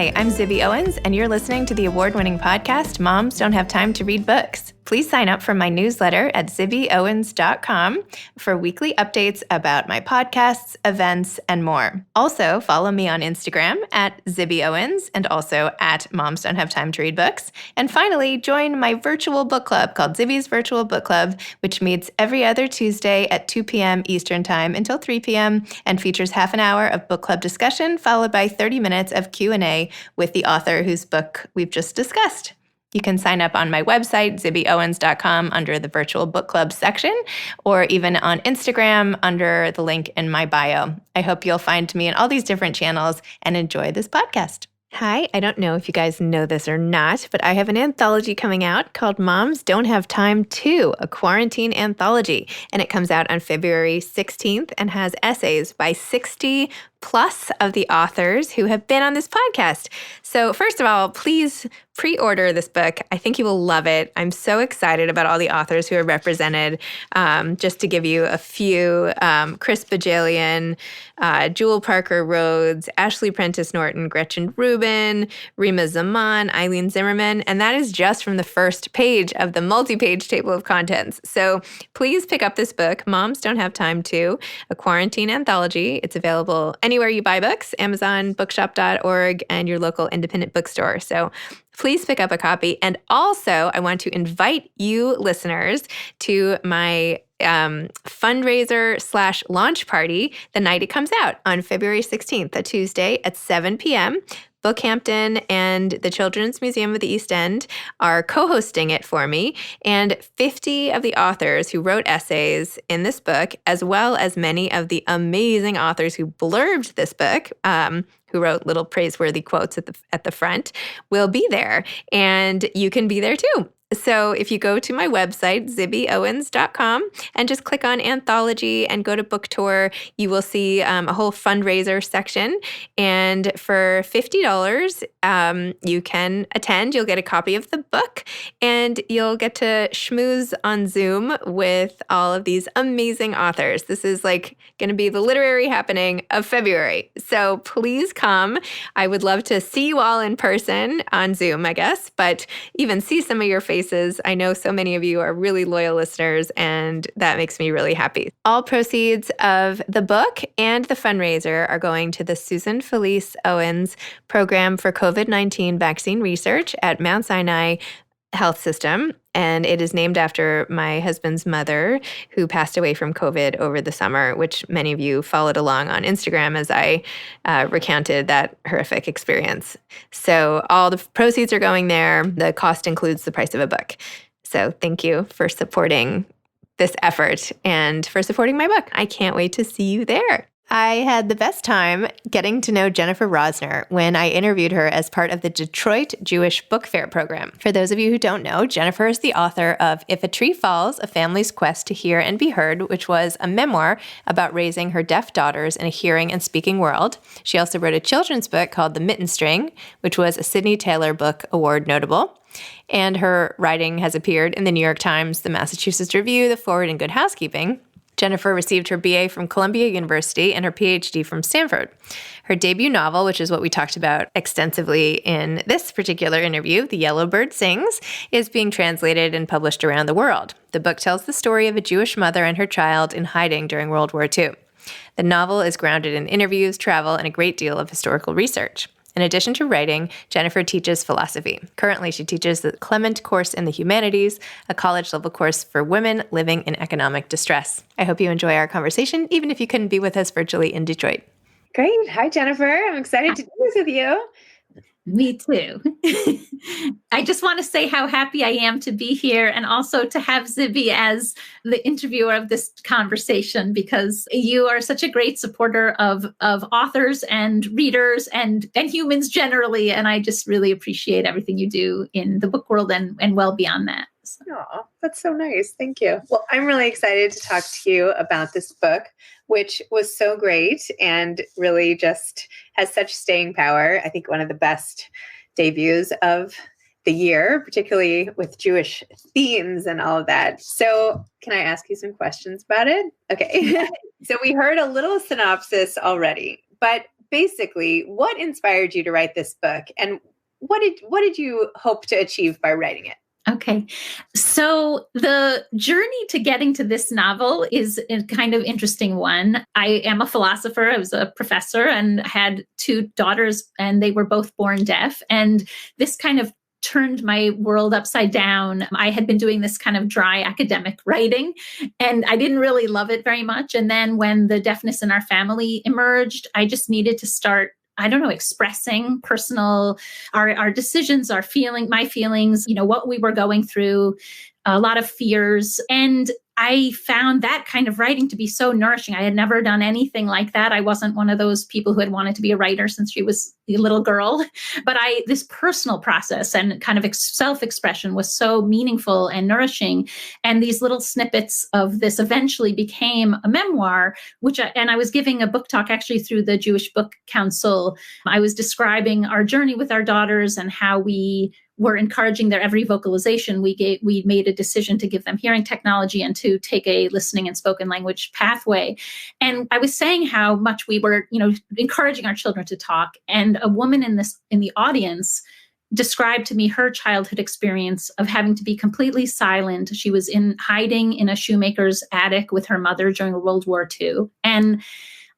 Hi, I'm Zibby Owens, and you're listening to the award-winning podcast, Moms Don't Have Time to Read Books. Please sign up for my newsletter at zibbyowens.com for weekly updates about my podcasts, events, and more. Also, follow me on Instagram at Zibby Owens and also at Moms Don't Have Time to Read Books. And finally, join my virtual book club called Zibby's Virtual Book Club, which meets every other Tuesday at 2 p.m. Eastern Time until 3 p.m. and features half an hour of book club discussion followed by 30 minutes of Q&A with the author whose book we've just discussed. You can sign up on my website, zibbyowens.com, under the virtual book club section, or even on Instagram under the link in my bio. I hope you'll find me in all these different channels and enjoy this podcast. Hi, I don't know if you guys know this or not, but I have an anthology coming out called Moms Don't Have Time To, a quarantine anthology. And it comes out on February 16th and has essays by 60 plus of the authors who have been on this podcast. So first of all, please pre-order this book. I think you will love it. I'm so excited about all the authors who are represented. Just to give you a few, Chris Bajalian, Jewel Parker Rhodes, Ashley Prentice Norton, Gretchen Rubin, Rima Zaman, Eileen Zimmerman, and that is just from the first page of the multi-page table of contents. So please pick up this book, Moms Don't Have Time To, a quarantine anthology. It's available anywhere you buy books, Amazon, bookshop.org, and your local independent bookstore. So please pick up a copy. And also, I want to invite you listeners to my fundraiser / launch party the night it comes out on February 16th, a Tuesday at 7 p.m. Bookhampton and the Children's Museum of the East End are co-hosting it for me, and 50 of the authors who wrote essays in this book, as well as many of the amazing authors who blurbed this book, who wrote little praiseworthy quotes at the front, will be there, and you can be there too. So if you go to my website, zibbyowens.com, and just click on Anthology and go to Book Tour, you will see a whole fundraiser section. And for $50, you can attend. You'll get a copy of the book, and you'll get to schmooze on Zoom with all of these amazing authors. This is like going to be the literary happening of February. So please come. I would love to see you all in person on Zoom, I guess, but even see some of your faces. I know so many of you are really loyal listeners, and that makes me really happy. All proceeds of the book and the fundraiser are going to the Susan Felice Owens Program for COVID-19 Vaccine Research at Mount Sinai Health System, and it is named after my husband's mother, who passed away from COVID over the summer, which many of you followed along on Instagram as I recounted that horrific experience. So all the proceeds are going there. The cost includes the price of a book. So thank you for supporting this effort and for supporting my book. I can't wait to see you there. I had the best time getting to know Jennifer Rosner when I interviewed her as part of the Detroit Jewish Book Fair program. For those of you who don't know, Jennifer is the author of If a Tree Falls, A Family's Quest to Hear and Be Heard, which was a memoir about raising her deaf daughters in a hearing and speaking world. She also wrote a children's book called The Mitten String, which was a Sidney Taylor Book Award notable. And her writing has appeared in the New York Times, the Massachusetts Review, The Forward, and Good Housekeeping. Jennifer received her BA from Columbia University and her PhD from Stanford. Her debut novel, which is what we talked about extensively in this particular interview, The Yellow Bird Sings, is being translated and published around the world. The book tells the story of a Jewish mother and her child in hiding during World War II. The novel is grounded in interviews, travel, and a great deal of historical research. In addition to writing, Jennifer teaches philosophy. Currently, she teaches the Clement Course in the Humanities, a college-level course for women living in economic distress. I hope you enjoy our conversation, even if you couldn't be with us virtually in Detroit. Great. Hi, Jennifer. I'm excited to do this with you. Me too. I just want to say how happy I am to be here and also to have Zibby as the interviewer of this conversation, because you are such a great supporter of authors and readers and humans generally. And I just really appreciate everything you do in the book world and well beyond that. Oh, that's so nice. Thank you. Well, I'm really excited to talk to you about this book, which was so great and really just has such staying power. I think one of the best debuts of the year, particularly with Jewish themes and all of that. So can I ask you some questions about it? Okay. So we heard a little synopsis already, but basically, what inspired you to write this book, and what did you hope to achieve by writing it? Okay. So the journey to getting to this novel is a kind of interesting one. I am a philosopher. I was a professor and had two daughters, and they were both born deaf. And this kind of turned my world upside down. I had been doing this kind of dry academic writing, and I didn't really love it very much. And then when the deafness in our family emerged, I just needed to start, I don't know, expressing personal, our decisions, my feelings, what we were going through, a lot of fears. And I found that kind of writing to be so nourishing. I had never done anything like that. I wasn't one of those people who had wanted to be a writer since she was a little girl. But this personal process and kind of self-expression was so meaningful and nourishing. And these little snippets of this eventually became a memoir, and I was giving a book talk actually through the Jewish Book Council. I was describing our journey with our daughters and how we were encouraging their every vocalization. We made a decision to give them hearing technology and to take a listening and spoken language pathway. And I was saying how much we were, encouraging our children to talk. And a woman in the audience described to me her childhood experience of having to be completely silent. She was hiding in a shoemaker's attic with her mother during World War II. And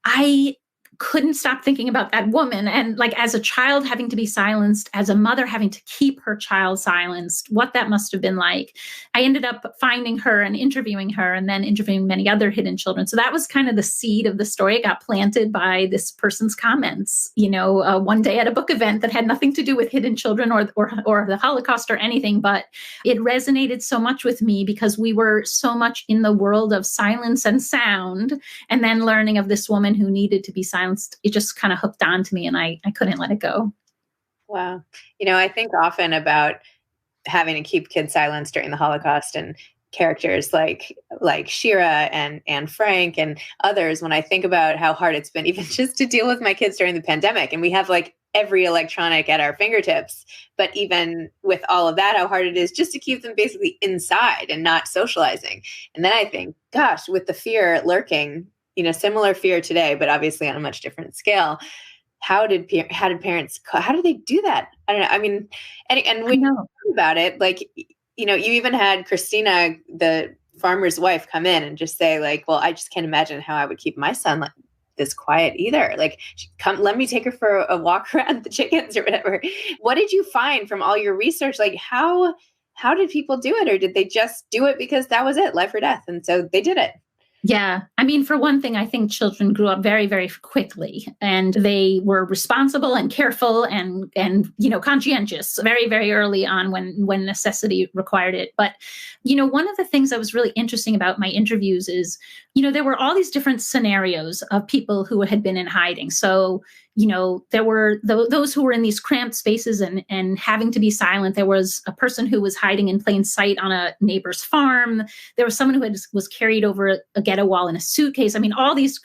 I couldn't stop thinking about that woman. And like, as a child having to be silenced, as a mother having to keep her child silenced, what that must have been like. I ended up finding her and interviewing her, and then interviewing many other hidden children. So that was kind of the seed of the story. It got planted by this person's comments, one day at a book event that had nothing to do with hidden children or the Holocaust or anything, but it resonated so much with me because we were so much in the world of silence and sound, and then learning of this woman who needed to be silenced. It just kind of hooked on to me, and I couldn't let it go. Wow. I think often about having to keep kids silenced during the Holocaust, and characters like Shira and Frank and others, when I think about how hard it's been even just to deal with my kids during the pandemic. And we have like every electronic at our fingertips, but even with all of that, how hard it is just to keep them basically inside and not socializing. And then I think, gosh, with the fear lurking, similar fear today, but obviously on a much different scale. How did parents, how do they do that? I don't know. I mean, and when you think about it, like, you even had Christina, the farmer's wife, come in and just say like, well, I just can't imagine how I would keep my son like this quiet either. Like, let me take her for a walk around the chickens or whatever. What did you find from all your research? Like, how did people do it? Or did they just do it because that was it, life or death? And so they did it. Yeah. I mean, for one thing, I think children grew up very, very quickly, and they were responsible and careful and conscientious very, very early on when necessity required it. But, one of the things that was really interesting about my interviews is, there were all these different scenarios of people who had been in hiding. So, there were those who were in these cramped spaces and having to be silent. There was a person who was hiding in plain sight on a neighbor's farm. There was someone who was carried over a ghetto wall in a suitcase. I mean, all these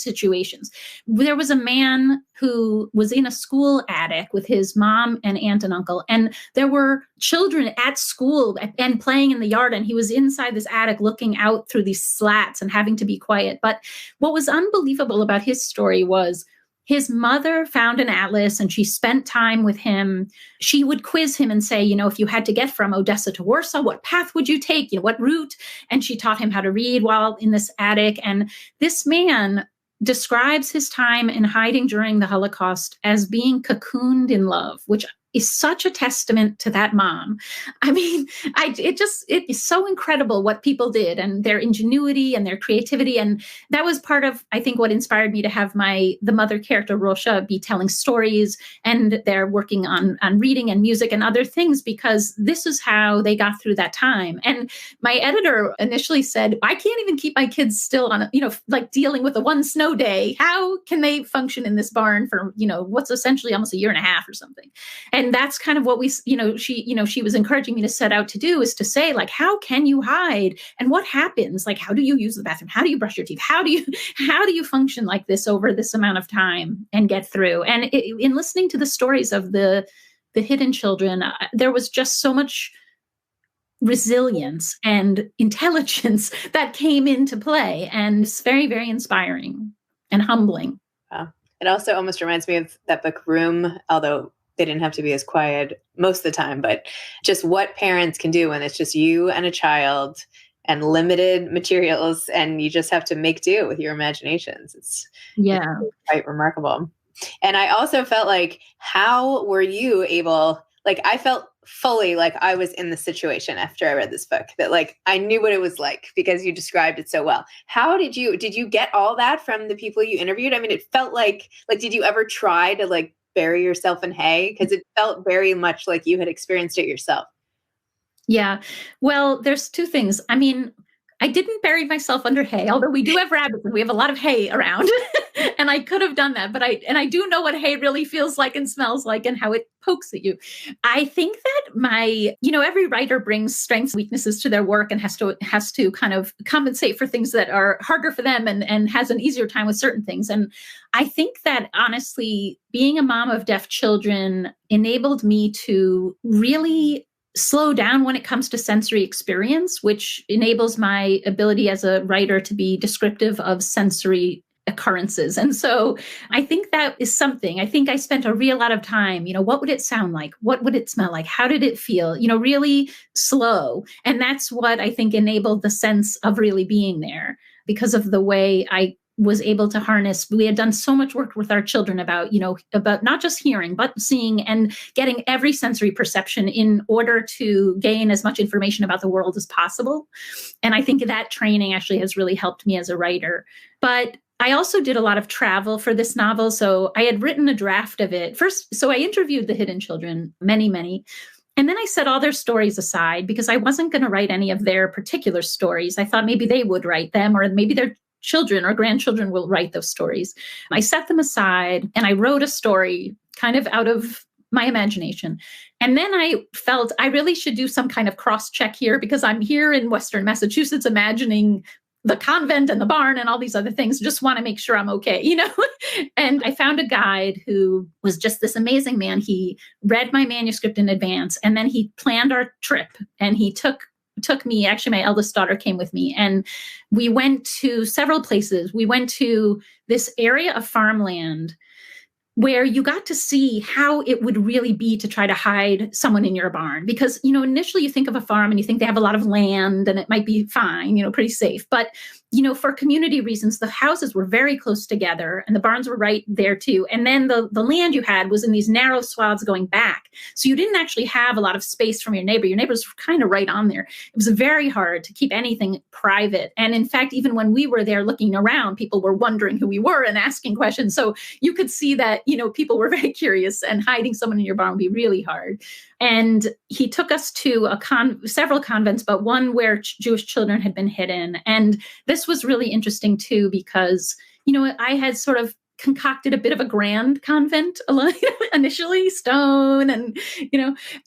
situations. There was a man who was in a school attic with his mom and aunt and uncle. And there were children at school and playing in the yard. And he was inside this attic looking out through these slats and having to be quiet. But what was unbelievable about his story was his mother found an atlas and she spent time with him. She would quiz him and say, if you had to get from Odessa to Warsaw, what path would you take? What route? And she taught him how to read while in this attic. And this man describes his time in hiding during the Holocaust as being cocooned in love, which is such a testament to that mom. I mean, it is so incredible what people did and their ingenuity and their creativity. And that was part of, I think, what inspired me to have the mother character, Rosha, be telling stories, and they're working on reading and music and other things, because this is how they got through that time. And my editor initially said, I can't even keep my kids still on, like dealing with a one snow day. How can they function in this barn for, what's essentially almost a year and a half or something? And that's kind of what she was encouraging me to set out to do, is to say, like, how can you hide? And what happens? Like, how do you use the bathroom? How do you brush your teeth? How do you function like this over this amount of time and get through? And in listening to the stories of the hidden children, there was just so much resilience and intelligence that came into play. And it's very, very inspiring and humbling. Wow. It also almost reminds me of that book Room, although they didn't have to be as quiet most of the time, but just what parents can do when it's just you and a child and limited materials, and you just have to make do with your imaginations. It's Yeah. quite remarkable. And I also felt like, how were you able, like, I felt fully like I was in the situation after I read this book, that like I knew what it was like because you described it so well. How did you get all that from the people you interviewed? I mean, it felt like did you ever try to like bury yourself in hay? Because it felt very much like you had experienced it yourself. Yeah. Well, there's two things. I mean, I didn't bury myself under hay, although we do have rabbits and we have a lot of hay around. And I could have done that, but I do know what hay really feels like and smells like and how it pokes at you. I think that every writer brings strengths, weaknesses to their work and has to kind of compensate for things that are harder for them and has an easier time with certain things. And I think that honestly, being a mom of deaf children enabled me to really slow down when it comes to sensory experience, which enables my ability as a writer to be descriptive of sensory occurrences. And so I think that is something. I think I spent a real lot of time, what would it sound like? What would it smell like? How did it feel? Really slow. And that's what I think enabled the sense of really being there because of the way I was able to harness. We had done so much work with our children about not just hearing, but seeing and getting every sensory perception in order to gain as much information about the world as possible. And I think that training actually has really helped me as a writer. But I also did a lot of travel for this novel. So I had written a draft of it first. So I interviewed the hidden children, many, many. And then I set all their stories aside because I wasn't going to write any of their particular stories. I thought maybe they would write them, or maybe their children or grandchildren will write those stories. I set them aside and I wrote a story kind of out of my imagination. And then I felt I really should do some kind of cross check here because I'm here in Western Massachusetts imagining the convent and the barn and all these other things. Just want to make sure I'm okay, And I found a guide who was just this amazing man. He read my manuscript in advance and then he planned our trip and he took me, actually my eldest daughter came with me, and we went to several places. We went to this area of farmland where you got to see how it would really be to try to hide someone in your barn. Because, initially you think of a farm and you think they have a lot of land and it might be fine, pretty safe. But, for community reasons, the houses were very close together and the barns were right there too. And then the land you had was in these narrow swaths going back. So you didn't actually have a lot of space from your neighbor. Your neighbors were kind of right on there. It was very hard to keep anything private. And in fact, even when we were there looking around, people were wondering who we were and asking questions. So you could see that, people were very curious and hiding someone in your barn would be really hard. And he took us to several convents, but one where Jewish children had been hidden. And this was really interesting too, because, I had sort of concocted a bit of a grand convent initially, stone and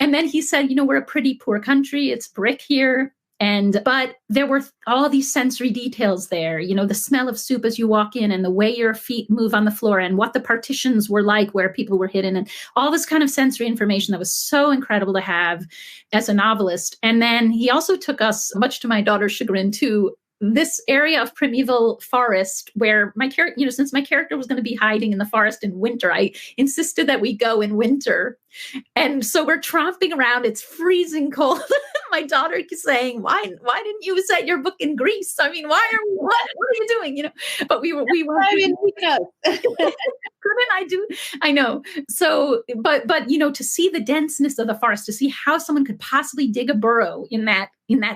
then he said, we're a pretty poor country. It's brick here. But there were all these sensory details there, the smell of soup as you walk in and the way your feet move on the floor and what the partitions were like where people were hidden and all this kind of sensory information that was so incredible to have as a novelist. And then he also took us, much to my daughter's chagrin, to this area of primeval forest where my character, since my character was going to be hiding in the forest in winter, I insisted that we go in winter. And so we're tromping around. It's freezing cold. My daughter is saying, why didn't you set your book in Greece? I mean, what are you doing? But we were, couldn't I do? I know. So, but, to see the denseness of the forest, to see how someone could possibly dig a burrow in that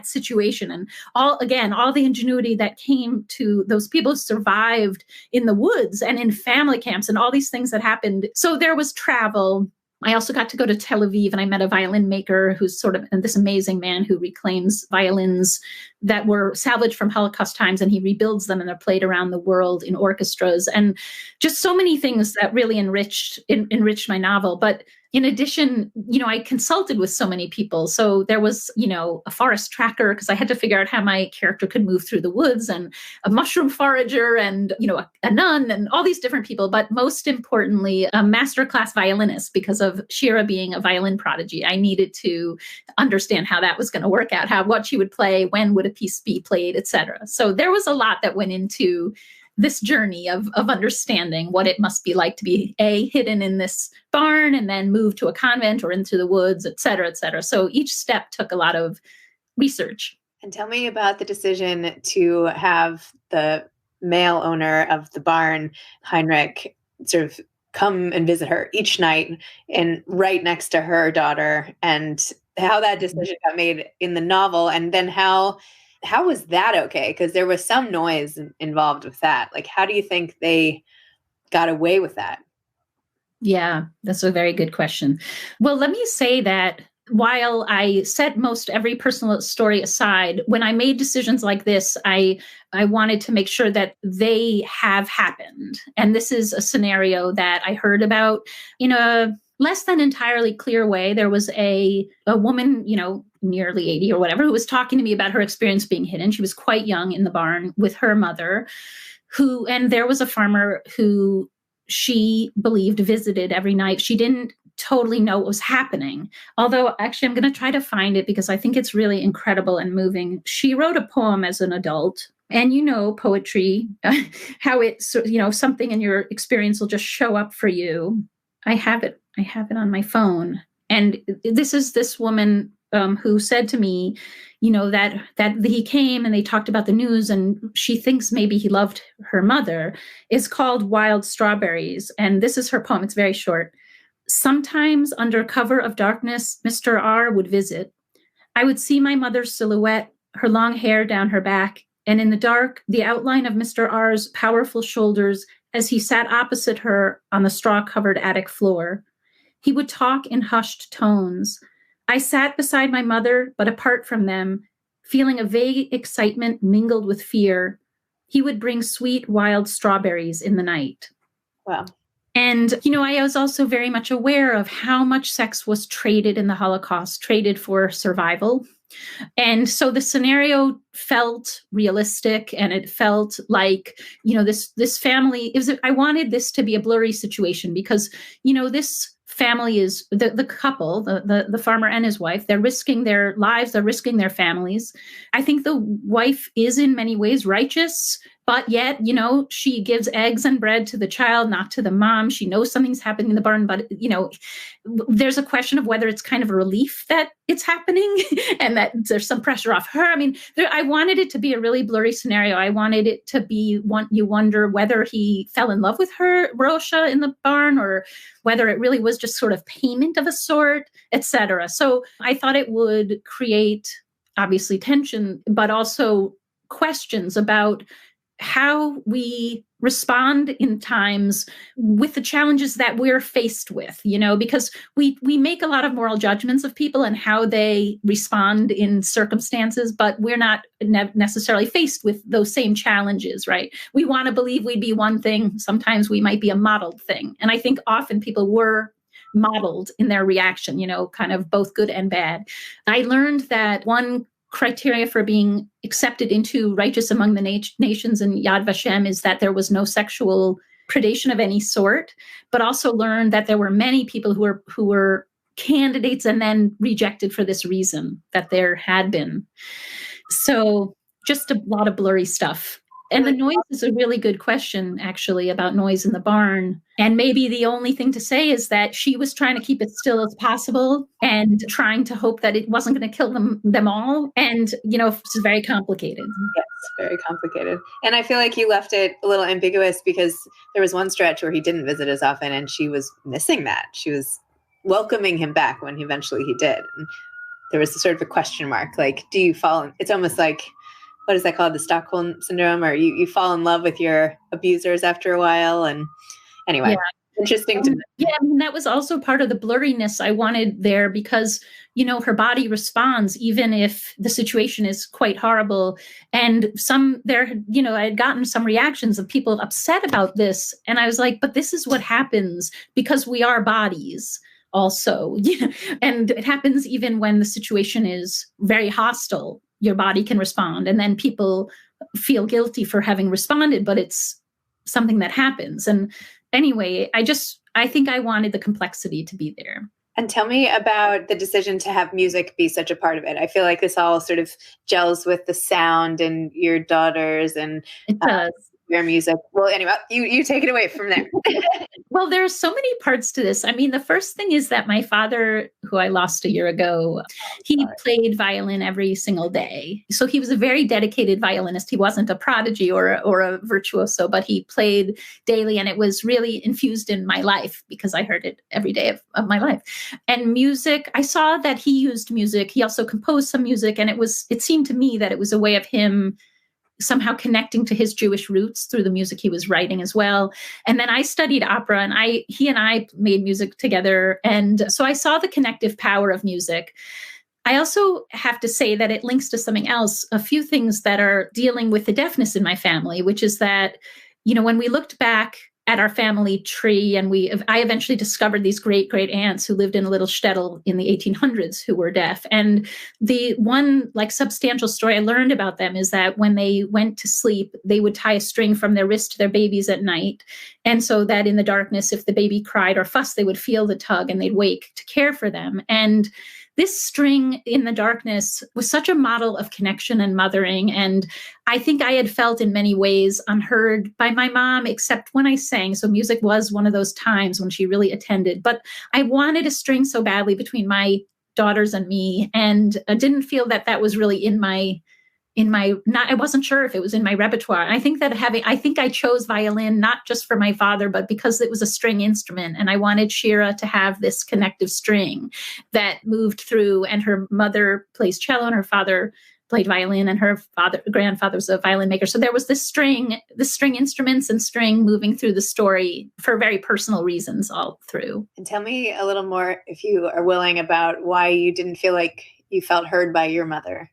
situation and all the ingenuity that came to those people who survived in the woods and in family camps and all these things that happened. So there was travel. I also got to go to Tel Aviv and I met a violin maker who's sort of this amazing man who reclaims violins that were salvaged from Holocaust times and he rebuilds them and they're played around the world in orchestras and just so many things that really enriched my novel. But in addition, I consulted with so many people. So there was, a forest tracker because I had to figure out how my character could move through the woods and a mushroom forager and, a nun and all these different people. But most importantly, a masterclass violinist because of Shira being a violin prodigy. I needed to understand how that was going to work out, what she would play, when would a piece be played, etc. So there was a lot that went into this journey of understanding what it must be like to be hidden in this barn and then move to a convent or into the woods, et cetera, et cetera. So each step took a lot of research. And tell me about the decision to have the male owner of the barn, Heinrich, sort of come and visit her each night and right next to her daughter, and how that decision got made in the novel. And then how was that okay? Because there was some noise involved with that. Like, how do you think they got away with that? Yeah, that's a very good question. Well, let me say that while I set most every personal story aside, when I made decisions like this, I wanted to make sure that they have happened. And this is a scenario that I heard about in a less than entirely clear way. There was a woman, nearly 80 or whatever, who was talking to me about her experience being hidden. She was quite young in the barn with her mother, and there was a farmer who she believed visited every night. She didn't totally know what was happening. Although actually I'm going to try to find it because I think it's really incredible and moving. She wrote a poem as an adult, and poetry, how it's, something in your experience will just show up for you. I have it on my phone. And this is this woman who said to me, that he came and they talked about the news and she thinks maybe he loved her mother, is called Wild Strawberries. And this is her poem. It's very short. Sometimes under cover of darkness, Mr. R would visit. I would see my mother's silhouette, her long hair down her back, and in the dark, the outline of Mr. R's powerful shoulders as he sat opposite her on the straw-covered attic floor. He would talk in hushed tones. I sat beside my mother, but apart from them, feeling a vague excitement mingled with fear. He would bring sweet, wild strawberries in the night. Wow. And, I was also very much aware of how much sex was traded in the Holocaust, traded for survival. And so the scenario felt realistic, and it felt like, this family I wanted this to be a blurry situation because, this family is the couple, the farmer and his wife. They're risking their lives. They're risking their families. I think the wife is in many ways righteous, but yet, she gives eggs and bread to the child, not to the mom. She knows something's happening in the barn, but, there's a question of whether it's kind of a relief that it's happening and that there's some pressure off her. I mean, I wanted it to be a really blurry scenario. I wanted it to be you wonder whether he fell in love with her, Rosha, in the barn, or whether it really was just sort of payment of a sort, etc. So I thought it would create, obviously, tension, but also questions about how we respond in times with the challenges that we're faced with, because we make a lot of moral judgments of people and how they respond in circumstances, but we're not necessarily faced with those same challenges, right? We want to believe we'd be one thing. Sometimes we might be a modeled thing. And I think often people were modeled in their reaction, kind of both good and bad. I learned that one criteria for being accepted into righteous among the nations in Yad Vashem is that there was no sexual predation of any sort, but also learned that there were many people who were candidates and then rejected for this reason, that there had been. So just a lot of blurry stuff. And the noise is a really good question, actually, about noise in the barn. And maybe the only thing to say is that she was trying to keep it still as possible and trying to hope that it wasn't going to kill them all. And, it's very complicated. Yes, very complicated. And I feel like you left it a little ambiguous because there was one stretch where he didn't visit as often and she was missing that. She was welcoming him back when eventually he did. And there was sort of a question mark, like, do you fall? It's almost like, what is that called? The Stockholm syndrome, or you fall in love with your abusers after a while. And anyway, yeah. Interesting to yeah, that was also part of the blurriness I wanted there because, her body responds even if the situation is quite horrible. And I had gotten some reactions of people upset about this. And I was like, but this is what happens because we are bodies also. And it happens even when the situation is very hostile. Your body can respond, and then people feel guilty for having responded, but it's something that happens. And anyway, I think I wanted the complexity to be there. And tell me about the decision to have music be such a part of it. I feel like this all sort of gels with the sound and your daughters and it does. your music. Well, anyway, you take it away from there. Well, there are so many parts to this. I mean, the first thing is that my father, who I lost a year ago, he played violin every single day. So he was a very dedicated violinist. He wasn't a prodigy or a virtuoso, but he played daily, and it was really infused in my life because I heard it every day of my life. And music, I saw that he used music. He also composed some music, and it seemed to me that it was a way of him somehow connecting to his Jewish roots through the music he was writing as well. And then I studied opera, and he and I made music together. And so I saw the connective power of music. I also have to say that it links to something else, a few things that are dealing with the deafness in my family, which is that, when we looked back at our family tree, and I eventually discovered these great aunts who lived in a little shtetl in the 1800s who were deaf. And the one substantial story I learned about them is that when they went to sleep, they would tie a string from their wrist to their babies at night. And so that in the darkness, if the baby cried or fussed, they would feel the tug and they'd wake to care for them. And this string in the darkness was such a model of connection and mothering. And I think I had felt in many ways unheard by my mom, except when I sang. So music was one of those times when she really attended. But I wanted a string so badly between my daughters and me, and I didn't feel that was really I wasn't sure if it was in my repertoire. I think I chose violin, not just for my father, but because it was a string instrument. And I wanted Shira to have this connective string that moved through, and her mother plays cello and her father played violin, and her grandfather was a violin maker. So there was this string instruments and string moving through the story for very personal reasons all through. And tell me a little more, if you are willing, about why you didn't feel like you felt heard by your mother.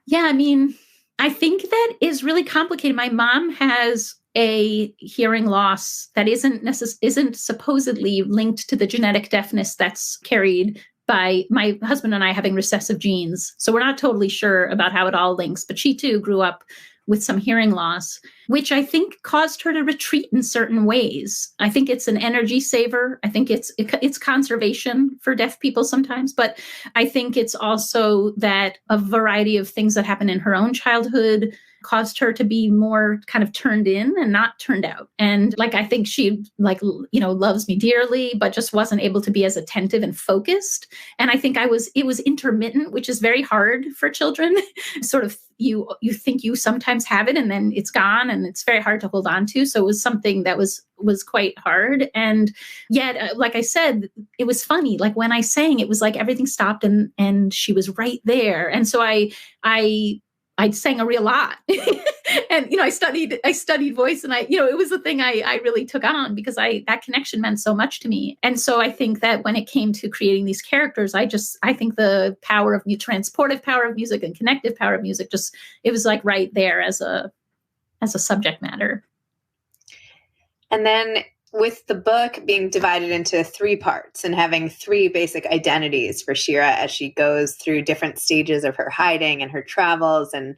Yeah, I mean, I think that is really complicated. My mom has a hearing loss that isn't supposedly linked to the genetic deafness that's carried by my husband and I having recessive genes. So we're not totally sure about how it all links, but she too grew up with some hearing loss, which I think caused her to retreat in certain ways. I think it's an energy saver. I think it's conservation for deaf people sometimes, but I think it's also that a variety of things that happen in her own childhood caused her to be more kind of turned in and not turned out. And I think she loves me dearly, but just wasn't able to be as attentive and focused. And I think it was intermittent, which is very hard for children. Sort of you think you sometimes have it and then it's gone, and it's very hard to hold on to. So it was something that was quite hard. And yet, like I said, it was funny. Like when I sang, it was like everything stopped and she was right there. And so I sang a real lot. And, I studied voice, and it was the thing I really took on because that connection meant so much to me. And so I think that when it came to creating these characters, I think the power of transportive power of music and connective power of music, it was like right there as a subject matter. And then with the book being divided into 3 parts and having 3 basic identities for Shira as she goes through different stages of her hiding and her travels, and,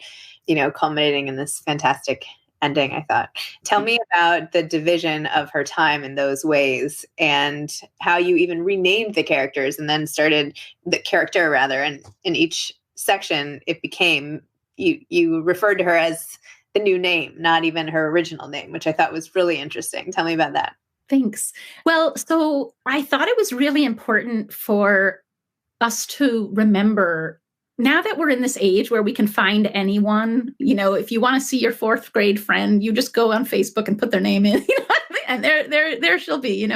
culminating in this fantastic ending, I thought. Tell me about the division of her time in those ways, and how you even renamed the characters, and then started the character rather. And in each section, it became, you referred to her as the new name, not even her original name, which I thought was really interesting. Tell me about that. Thanks. Well, so I thought it was really important for us to remember, now that we're in this age where we can find anyone, if you want to see your 4th grade friend, you just go on Facebook and put their name in, and there she'll be,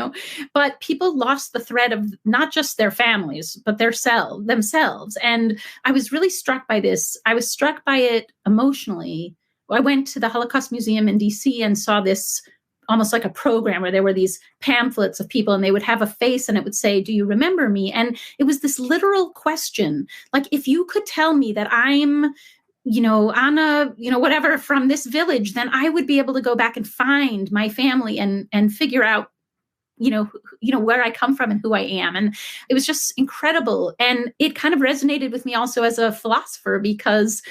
But people lost the thread of not just their families, but themselves. And I was really struck by this. I was struck by it emotionally. I went to the Holocaust Museum in DC and saw this almost like a program where there were these pamphlets of people, and they would have a face and it would say, "Do you remember me?" And it was this literal question. Like, if you could tell me that I'm, Anna, whatever, from this village, then I would be able to go back and find my family and figure out, where I come from and who I am. And it was just incredible. And it kind of resonated with me also as a philosopher, because,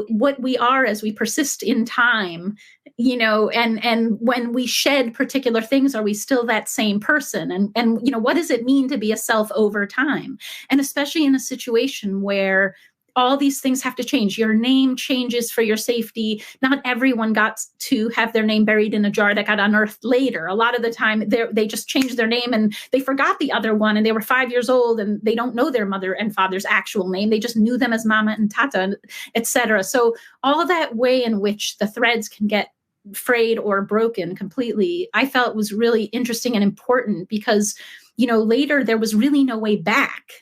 what we are as we persist in time, and when we shed particular things, are we still that same person? And what does it mean to be a self over time? And especially in a situation where all these things have to change. Your name changes for your safety. Not everyone got to have their name buried in a jar that got unearthed later. A lot of the time they just changed their name and they forgot the other one, and they were 5 years old and they don't know their mother and father's actual name. They just knew them as Mama and Tata, etc. So all that way in which the threads can get frayed or broken completely, I felt was really interesting and important because, later there was really no way back.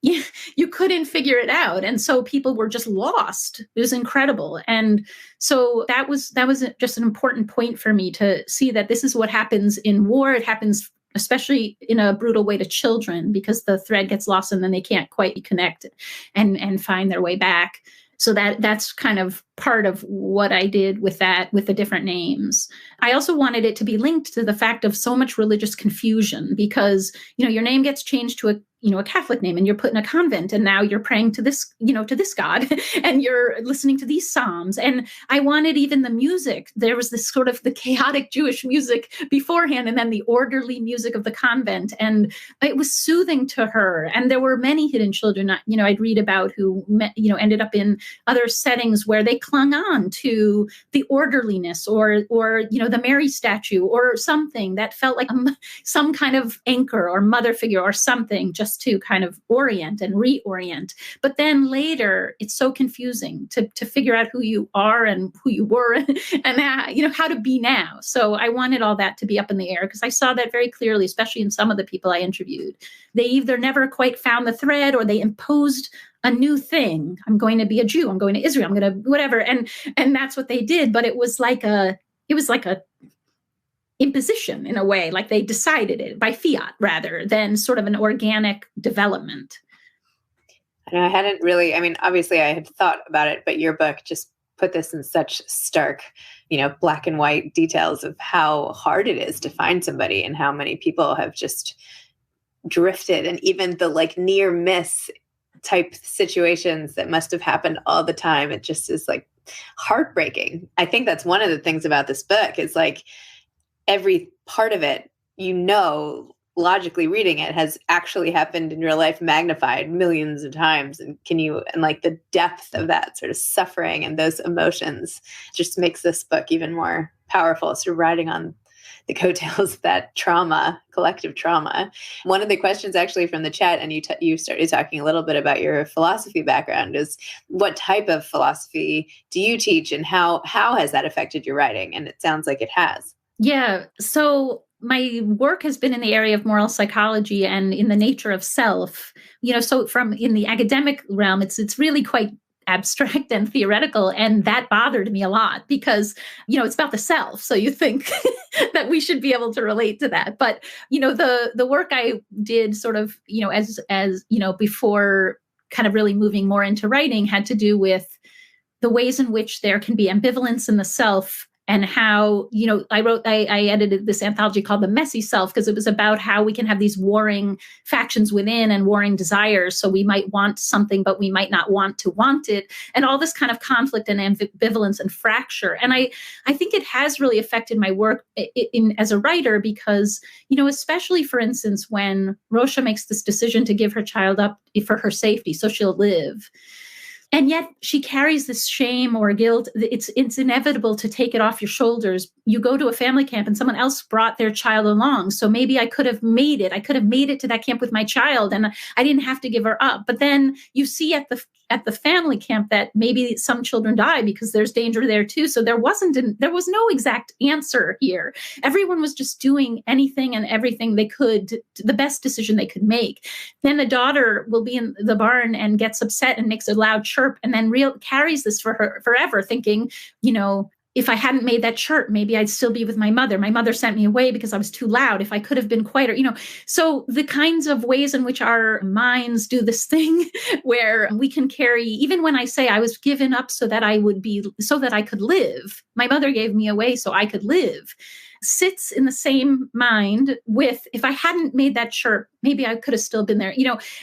You couldn't figure it out. And so people were just lost. It was incredible. And so that was just an important point for me to see that this is what happens in war. It happens especially in a brutal way to children, because the thread gets lost and then they can't quite connect and find their way back. So that's kind of part of what I did with that, with the different names. I also wanted it to be linked to the fact of so much religious confusion, because, your name gets changed to a Catholic name and you're put in a convent, and now you're praying to this, to this God, and you're listening to these Psalms. And I wanted even the music. There was this sort of the chaotic Jewish music beforehand, and then the orderly music of the convent. And it was soothing to her. And there were many hidden children, I'd read about who, ended up in other settings where they clung on to the orderliness or the Mary statue or something that felt like some kind of anchor or mother figure or something, just to kind of orient and reorient. But then later, it's so confusing to figure out who you are and who you were and how to be now. So I wanted all that to be up in the air, because I saw that very clearly, especially in some of the people I interviewed. They either never quite found the thread, or they imposed a new thing. I'm going to be a Jew. I'm going to Israel. I'm going to whatever. And that's what they did. But it was like a imposition in a way, like they decided it by fiat rather than sort of an organic development. I know I hadn't really, obviously I had thought about it, but your book just put this in such stark, black and white details of how hard it is to find somebody and how many people have just drifted, and even the near miss type situations that must have happened all the time. It just is heartbreaking. I think that's one of the things about this book is every part of it, logically reading it has actually happened in real life, magnified millions of times. And the depth of that sort of suffering and those emotions just makes this book even more powerful. So riding on the coattails of that trauma, collective trauma. One of the questions actually from the chat, and you started talking a little bit about your philosophy background, is what type of philosophy do you teach, and how has that affected your writing? And it sounds like it has. Yeah. So my work has been in the area of moral psychology and in the nature of self. So from in the academic realm, it's really quite abstract and theoretical. And that bothered me a lot because, it's about the self. So you think that we should be able to relate to that. But, the work I did sort of, as before kind of really moving more into writing had to do with the ways in which there can be ambivalence in the self. And how, I edited this anthology called The Messy Self, because it was about how we can have these warring factions within and warring desires. So we might want something, but we might not want to want it. And all this kind of conflict and ambivalence and fracture. And I think it has really affected my work as a writer because, especially, for instance, when Rosha makes this decision to give her child up for her safety, so she'll live. And yet she carries this shame or guilt. It's inevitable to take it off your shoulders. You go to a family camp and someone else brought their child along. So maybe I could have made it. I could have made it to that camp with my child and I didn't have to give her up. But then you see at the family camp that maybe some children die because there's danger there too. So there was no exact answer here. Everyone was just doing anything and everything they could, the best decision they could make. Then the daughter will be in the barn and gets upset and makes a loud chirp and then carries this for her forever, thinking, if I hadn't made that chirp, maybe I'd still be with my mother. My mother sent me away because I was too loud. If I could have been quieter, So the kinds of ways in which our minds do this thing where we can carry, even when I say I was given up so that I could live, my mother gave me away so I could live, sits in the same mind with, if I hadn't made that chirp, maybe I could have still been there,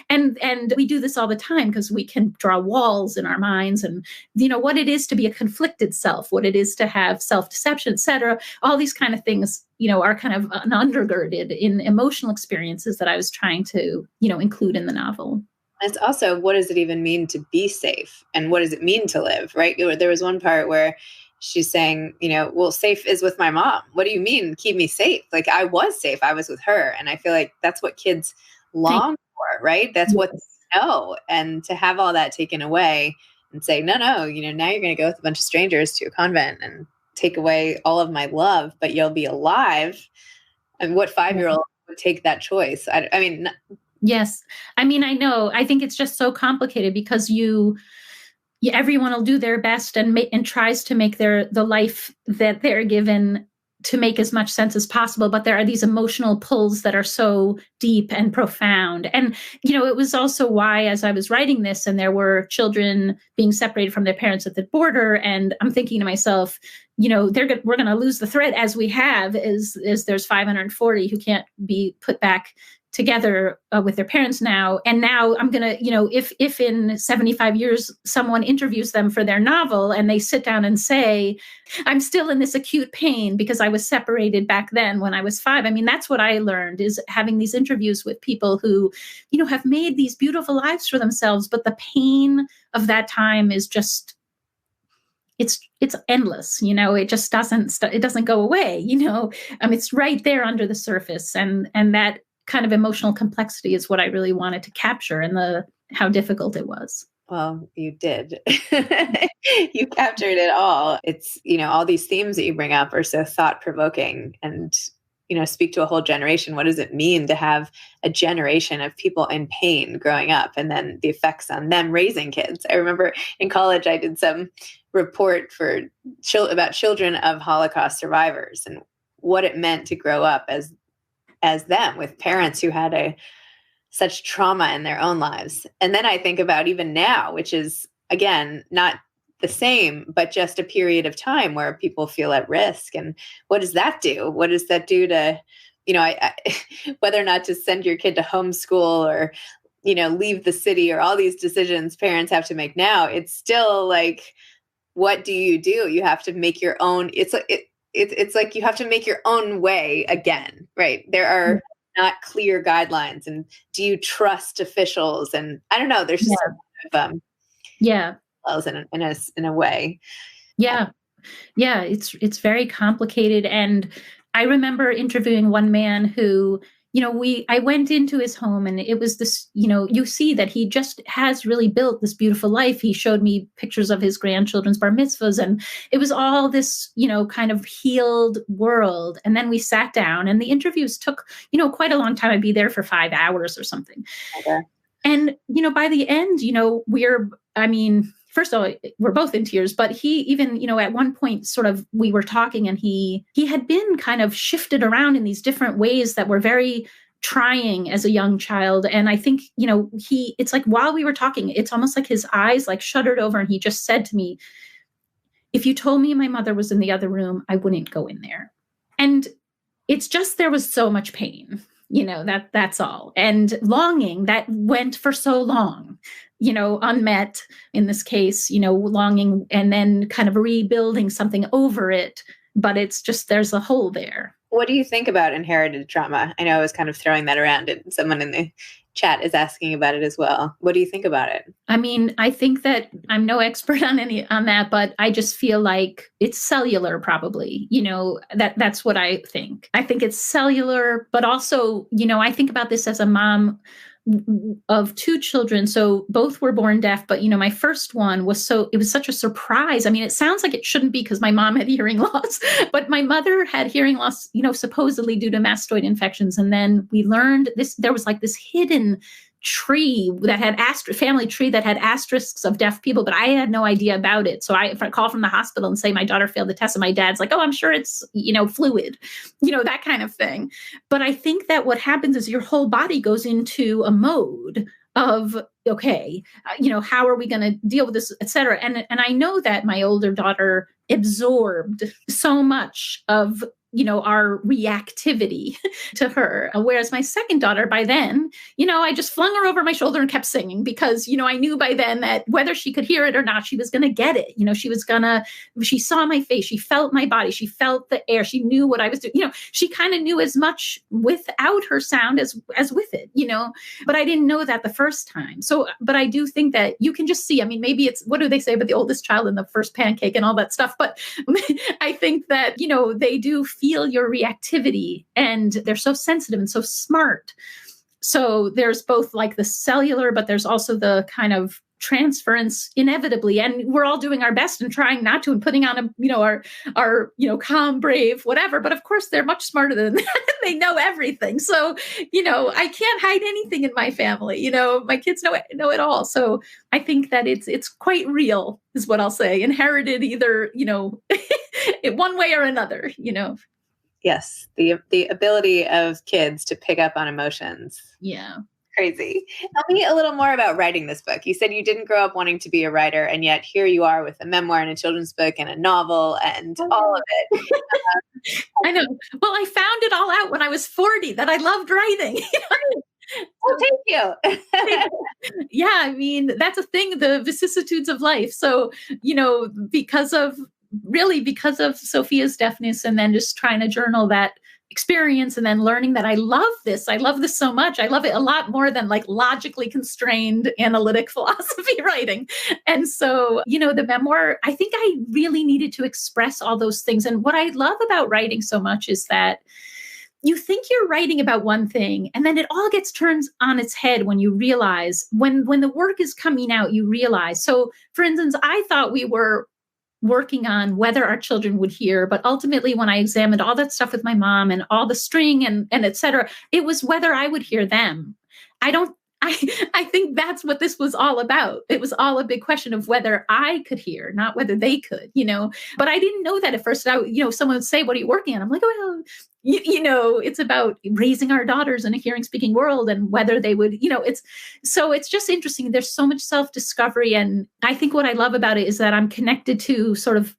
and we do this all the time because we can draw walls in our minds and, what it is to be a conflicted self, what it is to have self-deception, et cetera. All these kind of things, are kind of undergirded in emotional experiences that I was trying to, include in the novel. It's also, what does it even mean to be safe? And what does it mean to live, right? There was one part where she's saying, well, safe is with my mom. What do you mean, keep me safe? Like, I was safe. I was with her. And I feel like that's what kids long for, right? That's what they know. And to have all that taken away and say, no, now you're going to go with a bunch of strangers to a convent and take away all of my love, but you'll be alive. And what 5-year-old would take that choice? I mean, yes. I mean, I know. I think it's just so complicated because everyone will do their best and tries to make the life that they're given to make as much sense as possible. But there are these emotional pulls that are so deep and profound. And, it was also why, as I was writing this, and there were children being separated from their parents at the border, and I'm thinking to myself, we're going to lose the thread, as we have, is there's 540 who can't be put back together with their parents now. And now I'm going to, if in 75 years someone interviews them for their novel and they sit down and say, I'm still in this acute pain because I was separated back then when I was 5. I mean, that's what I learned, is having these interviews with people who, have made these beautiful lives for themselves, but the pain of that time is just, it's endless, it just doesn't go away, it's right there under the surface. And that kind of emotional complexity is what I really wanted to capture, and how difficult it was. Well, you did. You captured it all. It's, all these themes that you bring up are so thought-provoking and, speak to a whole generation. What does it mean to have a generation of people in pain growing up, and then the effects on them raising kids? I remember in college, I did some report about children of Holocaust survivors and what it meant to grow up as them, with parents who had such trauma in their own lives. And then I think about even now, which is, again, not the same, but just a period of time where people feel at risk. And what does that do? What does that do to, whether or not to send your kid to homeschool or, leave the city, or all these decisions parents have to make now? It's still like, what do? You have to make your own. It's like you have to make your own way again, right? There are not clear guidelines, and do you trust officials? And I don't know. There's just in a way. Yeah, it's very complicated. And I remember interviewing one man who, I went into his home, and it was this, you see that he just has really built this beautiful life. He showed me pictures of his grandchildren's bar mitzvahs, and it was all this, kind of healed world. And then we sat down, and the interviews took, quite a long time. I'd be there for 5 hours or something. Okay. And, by the end, first of all, we're both in tears, but he even, at one point sort of, we were talking, and he had been kind of shifted around in these different ways that were very trying as a young child. And I think, it's like, while we were talking, it's almost like his eyes like shuttered over, and he just said to me, if you told me my mother was in the other room, I wouldn't go in there. And it's just, there was so much pain, that's all. And longing that went for so long, unmet in this case, longing, and then kind of rebuilding something over it. But it's just, there's a hole there. What do you think about inherited trauma? I know I was kind of throwing that around, and someone in the chat is asking about it as well. What do you think about it? I mean, I think that I'm no expert on that, but I just feel like it's cellular, probably, that's what I think. I think it's cellular, but also, I think about this as a mom of 2 children. So both were born deaf, but my first one it was such a surprise. I mean, it sounds like it shouldn't be, because my mom had hearing loss, but my mother had hearing loss, supposedly due to mastoid infections. And then we learned there was like this hidden tree that had family tree that had asterisks of deaf people, but I had no idea about it. So if I call from the hospital and say my daughter failed the test, and my dad's like, oh, I'm sure it's, fluid, that kind of thing. But I think that what happens is your whole body goes into a mode of, okay, how are we going to deal with this, et cetera. And I know that my older daughter absorbed so much of our reactivity to her. Whereas my second daughter, by then, I just flung her over my shoulder and kept singing because, I knew by then that whether she could hear it or not, she was going to get it. She saw my face, she felt my body, she felt the air, she knew what I was doing. She kind of knew as much without her sound as with it, but I didn't know that the first time. So, but I do think that you can just see, maybe it's, what do they say about the oldest child and the first pancake and all that stuff? But I think that, they do feel your reactivity and they're so sensitive and so smart. So there's both like the cellular, but there's also the kind of transference inevitably. And we're all doing our best and trying not to and putting on our calm, brave, whatever. But of course, they're much smarter than that. They know everything. So, I can't hide anything in my family. My kids know it all. So I think that it's quite real is what I'll say. Inherited either, one way or another, Yes. The ability of kids to pick up on emotions. Yeah. Crazy. Tell me a little more about writing this book. You said you didn't grow up wanting to be a writer, and yet here you are with a memoir and a children's book and a novel and all of it. I know. Well, I found it all out when I was 40 that I loved writing. Well, thank you. Yeah, that's a thing, the vicissitudes of life. So, because of Sophia's deafness and then just trying to journal that experience and then learning that I love this so much. I love it a lot more than like logically constrained analytic philosophy writing. And so, the memoir, I think I really needed to express all those things. And what I love about writing so much is that you think you're writing about one thing and then it all gets turned on its head when you realize when the work is coming out, you realize. So for instance, I thought we were working on whether our children would hear. But ultimately, when I examined all that stuff with my mom and all the string and et cetera, it was whether I would hear them. I think that's what this was all about. It was all a big question of whether I could hear, not whether they could, but I didn't know that at first. Someone would say, what are you working on? I'm like, well, it's about raising our daughters in a hearing speaking world and whether they would, it's just interesting. There's so much self-discovery. And I think what I love about it is that I'm connected to sort of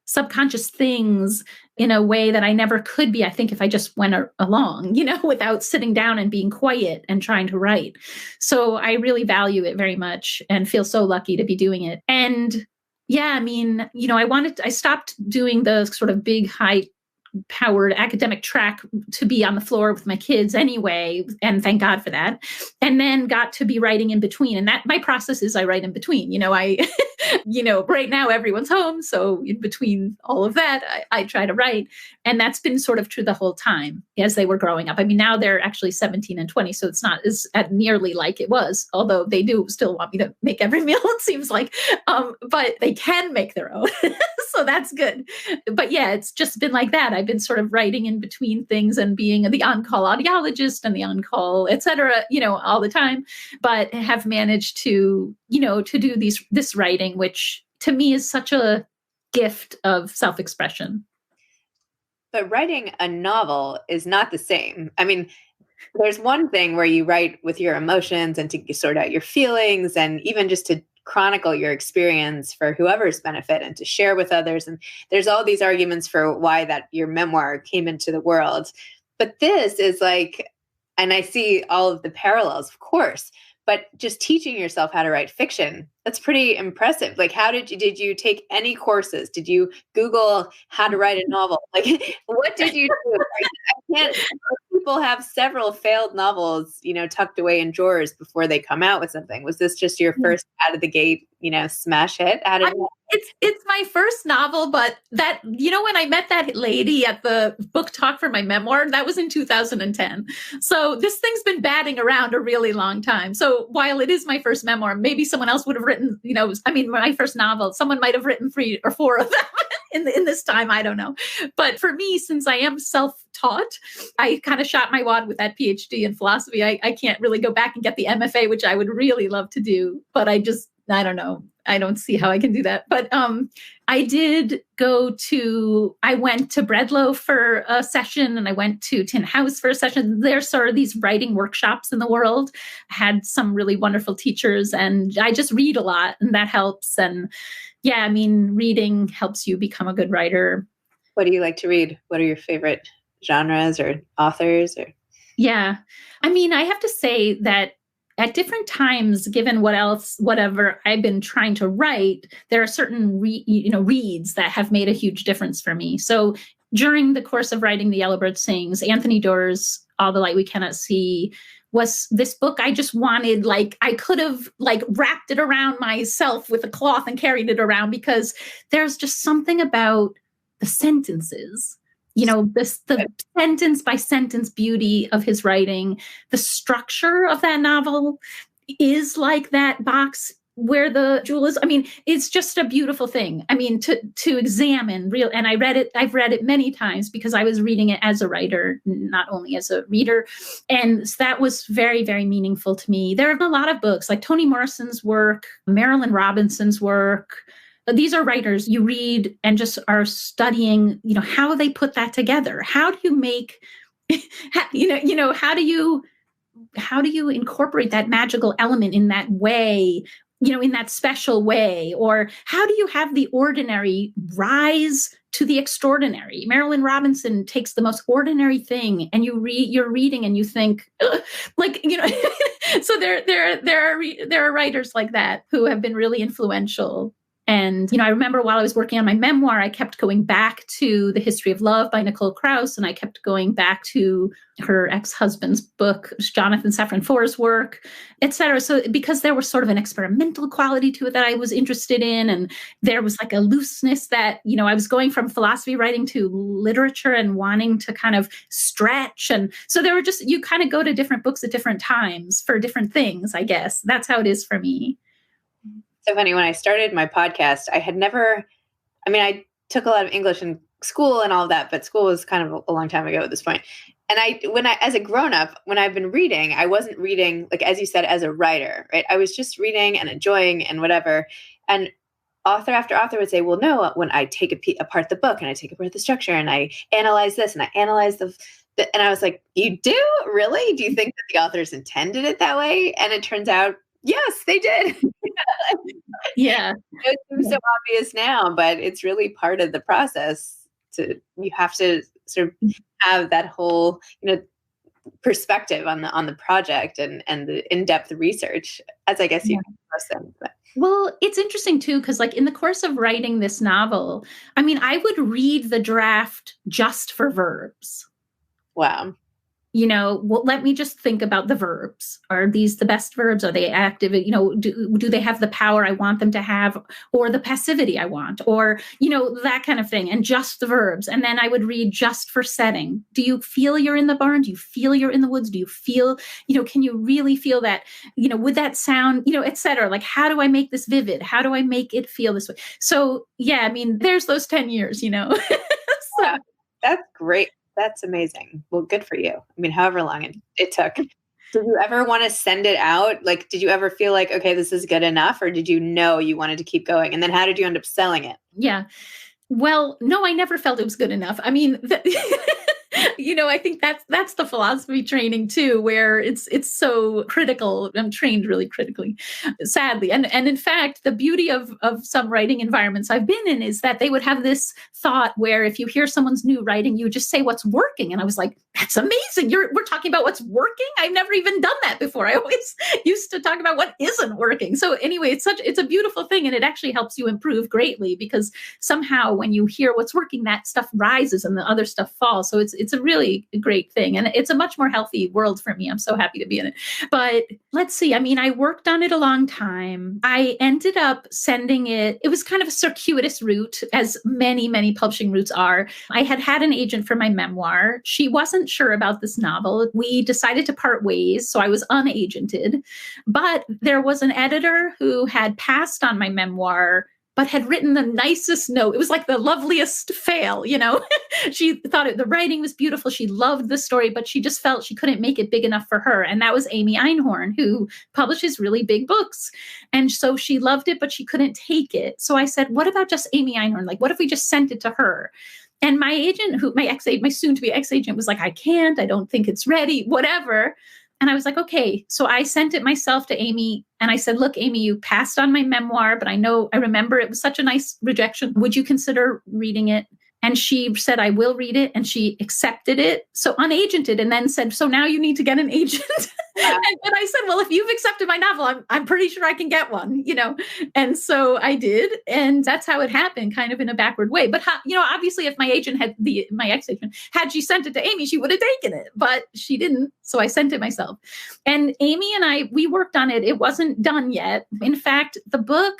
subconscious things in a way that I never could be, I think, if I just went along, without sitting down and being quiet and trying to write. So I really value it very much and feel so lucky to be doing it. And yeah, I stopped doing the sort of big, high powered academic track to be on the floor with my kids anyway. And thank God for that. And then got to be writing in between. And that my process is I write in between, right now everyone's home. So in between all of that, I try to write. And that's been sort of true the whole time as they were growing up. Now they're actually 17 and 20. So it's not as nearly like it was, although they do still want me to make every meal, it seems like, but they can make their own. So that's good. But yeah, it's just been like that. I've been sort of writing in between things and being the on-call audiologist and the on-call, et cetera, all the time, but have managed to do this writing, which to me is such a gift of self-expression. But writing a novel is not the same. There's one thing where you write with your emotions and to sort out your feelings and even just to chronicle your experience for whoever's benefit and to share with others. And there's all these arguments for why that your memoir came into the world. But this is like, and I see all of the parallels, of course, but just teaching yourself how to write fiction, that's pretty impressive. Like, did you take any courses? Did you Google how to write a novel? Like, what did you do? People have several failed novels, tucked away in drawers before they come out with something. Was this just your first out of the gate, smash hit? It's my first novel, but that, when I met that lady at the book talk for my memoir, that was in 2010. So this thing's been batting around a really long time. So while it is my first memoir, maybe someone else would have written, my first novel, someone might have written 3 or 4 of them in this time. I don't know. But for me, since I am self-taught, I kind of shot my wad with that PhD in philosophy. I can't really go back and get the MFA, which I would really love to do, but I don't know. I don't see how I can do that. But I went to Breadloaf for a session and I went to Tin House for a session. There's sort of these writing workshops in the world. I had some really wonderful teachers and I just read a lot and that helps. And yeah, reading helps you become a good writer. What do you like to read? What are your favorite genres or authors? Or Yeah. I mean, I have to say that at different times, given whatever I've been trying to write, there are certain reads that have made a huge difference for me. So during the course of writing The Yellowbird Sings, Anthony Doerr's All the Light We Cannot See was this book I just wanted, like, I could have like wrapped it around myself with a cloth and carried it around, because there's just something about the sentences, the sentence by sentence beauty of his writing. The structure of that novel is like that box where the jewel is. I mean, it's just a beautiful thing. I mean, to examine real, and I've read it many times because I was reading it as a writer, not only as a reader. And that was very, very meaningful to me. There are a lot of books like Toni Morrison's work, Marilynne Robinson's work. These are writers you read and just are studying, how they put that together. How do you make, how do you incorporate that magical element in that way, in that special way? Or how do you have the ordinary rise to the extraordinary? Marilynne Robinson takes the most ordinary thing and you're reading and you think, ugh, so there are writers like that who have been really influential. And, I remember while I was working on my memoir, I kept going back to The History of Love by Nicole Krauss, and I kept going back to her ex-husband's book, Jonathan Safran Foer's work, et cetera. So because there was sort of an experimental quality to it that I was interested in, and there was like a looseness that, I was going from philosophy writing to literature and wanting to kind of stretch. And so there were you kind of go to different books at different times for different things, I guess. That's how it is for me. So funny, when I started my podcast, I took a lot of English in school and all of that, but school was kind of a long time ago at this point. And as a grown up, when I've been reading, I wasn't reading, like, as you said, as a writer, right? I was just reading and enjoying and whatever. And author after author would say, well, no, when I take apart the book and I take apart the structure and I analyze this and I analyze and I was like, you do? Really? Do you think that the authors intended it that way? And it turns out, yes, they did. Yeah. It seems so obvious now, but it's really part of the process. You have to sort of have that whole, perspective on the project and the in-depth research, as I guess you can. Well, it's interesting too, because like in the course of writing this novel, I would read the draft just for verbs. Wow. Well, let me just think about the verbs. Are these the best verbs? Are they active? Do they have the power I want them to have, or the passivity I want, or, that kind of thing, and just the verbs. And then I would read just for setting. Do you feel you're in the barn? Do you feel you're in the woods? Do you feel, can you really feel that, would that sound, et cetera? Like, how do I make this vivid? How do I make it feel this way? So, yeah, there's those 10 years, So. Yeah, that's great. That's amazing. Well, good for you. However long it took. Did you ever want to send it out? Like, did you ever feel like, okay, this is good enough? Or did you know you wanted to keep going? And then how did you end up selling it? Yeah. Well, no, I never felt it was good enough. I think that's the philosophy training too, where it's so critical. I'm trained really critically, sadly. And in fact, the beauty of some writing environments I've been in is that they would have this thought where if you hear someone's new writing, you just say what's working. And I was like, that's amazing. We're talking about what's working. I've never even done that before. I always used to talk about what isn't working. So anyway, it's a beautiful thing. And it actually helps you improve greatly, because somehow when you hear what's working, that stuff rises and the other stuff falls. So it's a really great thing. And it's a much more healthy world for me. I'm so happy to be in it. But let's see. I worked on it a long time. I ended up sending it. It was kind of a circuitous route, as many, many publishing routes are. I had an agent for my memoir. She wasn't sure about this novel. We decided to part ways. So I was unagented. But there was an editor who had passed on my memoir, but had written the nicest note. It was like the loveliest fail, She thought the writing was beautiful. She loved the story, but she just felt she couldn't make it big enough for her. And that was Amy Einhorn, who publishes really big books. And so she loved it, but she couldn't take it. So I said, what about just Amy Einhorn? Like, what if we just sent it to her? And my agent, my soon-to-be ex-agent was like, I can't, I don't think it's ready, whatever. And I was like, okay. So I sent it myself to Amy and I said, look, Amy, you passed on my memoir, but I remember it was such a nice rejection. Would you consider reading it? And she said, I will read it. And she accepted it. So unagented, and then said, so now you need to get an agent. Yeah. And I said, well, if you've accepted my novel, I'm pretty sure I can get one, And so I did. And that's how it happened, kind of in a backward way. But, obviously if my agent my ex-agent, had she sent it to Amy, she would have taken it, but she didn't. So I sent it myself. And Amy and we worked on it. It wasn't done yet. In fact, the book,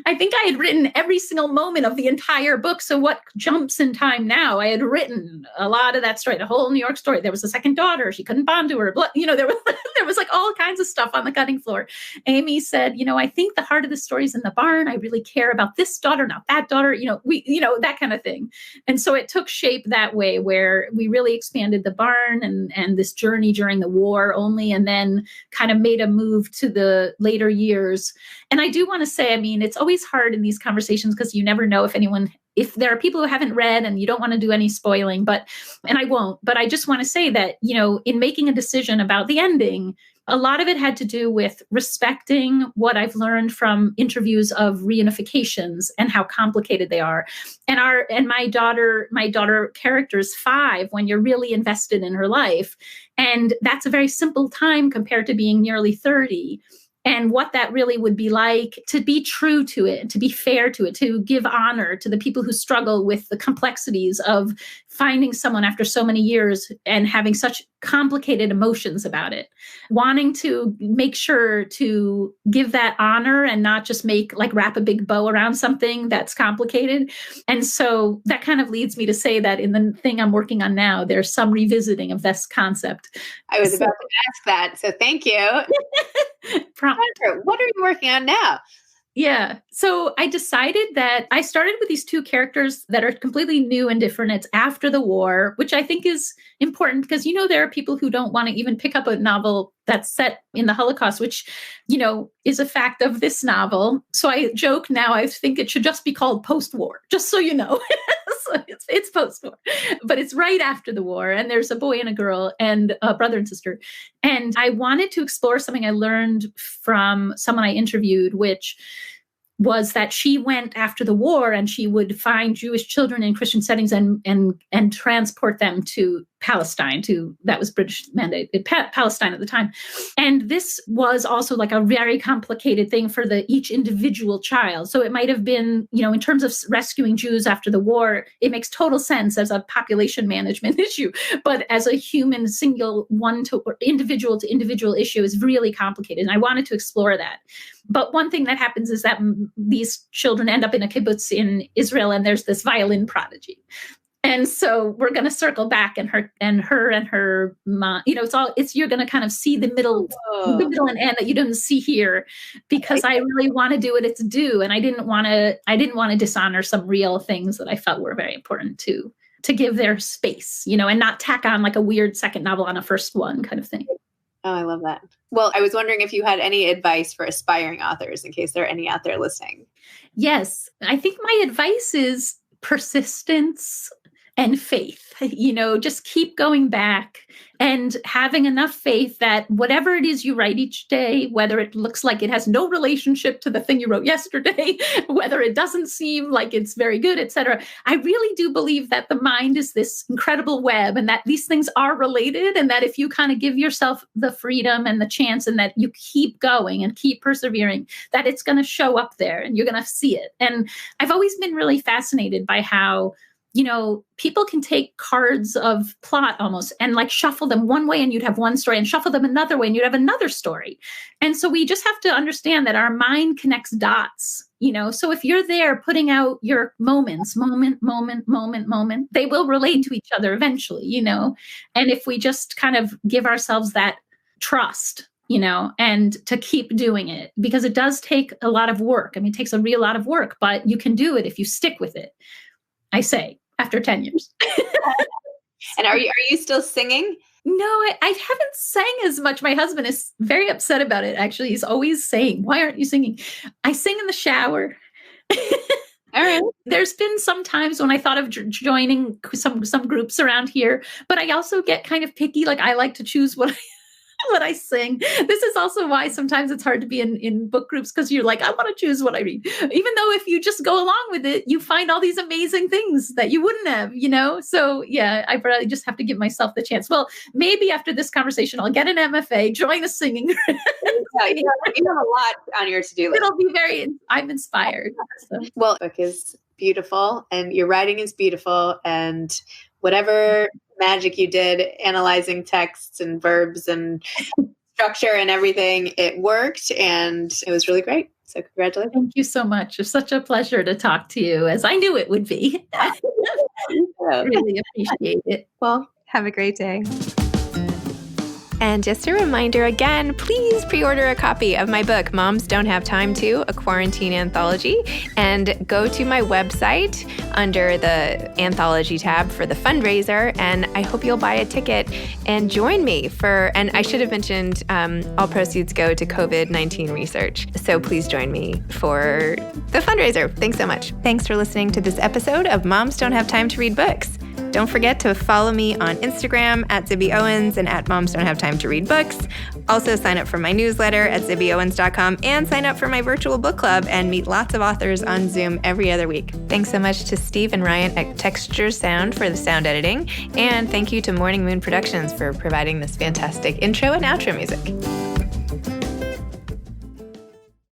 I think I had written every single moment of the entire book. So what jumps in time now? I had written a lot of that story, the whole New York story. There was a second daughter. She couldn't bond to her. There was like all kinds of stuff on the cutting floor. Amy said, I think the heart of the story is in the barn. I really care about this daughter, not that daughter, that kind of thing. And so it took shape that way, where we really expanded the barn and this journey during the war only, and then kind of made a move to the later years. And I do want to say, it's always hard in these conversations because you never know if there are people who haven't read, and you don't want to do any spoiling, and I won't, but I just want to say that, in making a decision about the ending, a lot of it had to do with respecting what I've learned from interviews of reunifications and how complicated they are. And my daughter character is 5 when you're really invested in her life. And that's a very simple time compared to being nearly 30. And what that really would be like to be true to it, to be fair to it, to give honor to the people who struggle with the complexities of finding someone after so many years and having such complicated emotions about it. Wanting to make sure to give that honor and not just wrap a big bow around something that's complicated. And so that kind of leads me to say that in the thing I'm working on now, there's some revisiting of this concept. I was about to ask that. So thank you. What are you working on now? Yeah. So I decided that I started with these 2 characters that are completely new and different. It's after the war, which I think is important because, there are people who don't want to even pick up a novel that's set in the Holocaust, which, is a fact of this novel. So I joke now, I think it should just be called post-war, just so you know. So it's post-war, but it's right after the war. And there's a boy and a girl and a brother and sister. And I wanted to explore something I learned from someone I interviewed, which was that she went after the war and she would find Jewish children in Christian settings and transport them to Palestine, that was British mandated Palestine at the time. And this was also like a very complicated thing for each individual child. So it might have been, in terms of rescuing Jews after the war, it makes total sense as a population management issue. But as a human single individual to individual issue is really complicated. And I wanted to explore that. But one thing that happens is that these children end up in a kibbutz in Israel, and there's this violin prodigy. And so we're going to circle back, and her mom, you're going to kind of see the middle and end that you didn't see here, because I really want to do what it's due. And I didn't want to dishonor some real things that I felt were very important to give their space, and not tack on like a weird second novel on a first one kind of thing. Oh, I love that. Well, I was wondering if you had any advice for aspiring authors in case there are any out there listening. Yes. I think my advice is persistence and faith, just keep going back and having enough faith that whatever it is you write each day, whether it looks like it has no relationship to the thing you wrote yesterday, whether it doesn't seem like it's very good, etc. I really do believe that the mind is this incredible web, and that these things are related, and that if you kind of give yourself the freedom and the chance, and that you keep going and keep persevering, that it's going to show up there and you're going to see it. And I've always been really fascinated by how people can take cards of plot almost and like shuffle them one way and you'd have one story, and shuffle them another way and you'd have another story. And so we just have to understand that our mind connects dots, so if you're there putting out your moment, they will relate to each other eventually, and if we just kind of give ourselves that trust, and to keep doing it, because it does take a lot of work. I mean, it takes a real lot of work, but you can do it if you stick with it, I say. After 10 years. And are you still singing? No, I haven't sang as much. My husband is very upset about it. Actually, he's always saying, "Why aren't you singing?" I sing in the shower. All right. There's been some times when I thought of joining some groups around here, but I also get kind of picky. Like I like to choose what what I sing. This is also why sometimes it's hard to be in book groups, because you're like, I want to choose what I read. Even though if you just go along with it, you find all these amazing things that you wouldn't have, So yeah, I probably just have to give myself the chance. Well, maybe after this conversation, I'll get an MFA, join a singing group. Yeah, you have a lot on your to-do list. It'll be I'm inspired. So. Well, the book is beautiful and your writing is beautiful, and whatever magic you did analyzing texts and verbs and structure and everything, it worked and it was really great. So congratulations. Thank you so much. It's such a pleasure to talk to you, as I knew it would be. Really appreciate it. Well, have a great day. And just a reminder again, please pre-order a copy of my book, Moms Don't Have Time To, a quarantine anthology, and go to my website under the anthology tab for the fundraiser. And I hope you'll buy a ticket and join me and I should have mentioned all proceeds go to COVID-19 research. So please join me for the fundraiser. Thanks so much. Thanks for listening to this episode of Moms Don't Have Time to Read Books. Don't forget to follow me on Instagram at Zibby Owens and at Moms Don't Have Time to Read Books. Also sign up for my newsletter at zibbyowens.com and sign up for my virtual book club and meet lots of authors on Zoom every other week. Thanks so much to Steve and Ryan at Texture Sound for the sound editing. And thank you to Morning Moon Productions for providing this fantastic intro and outro music.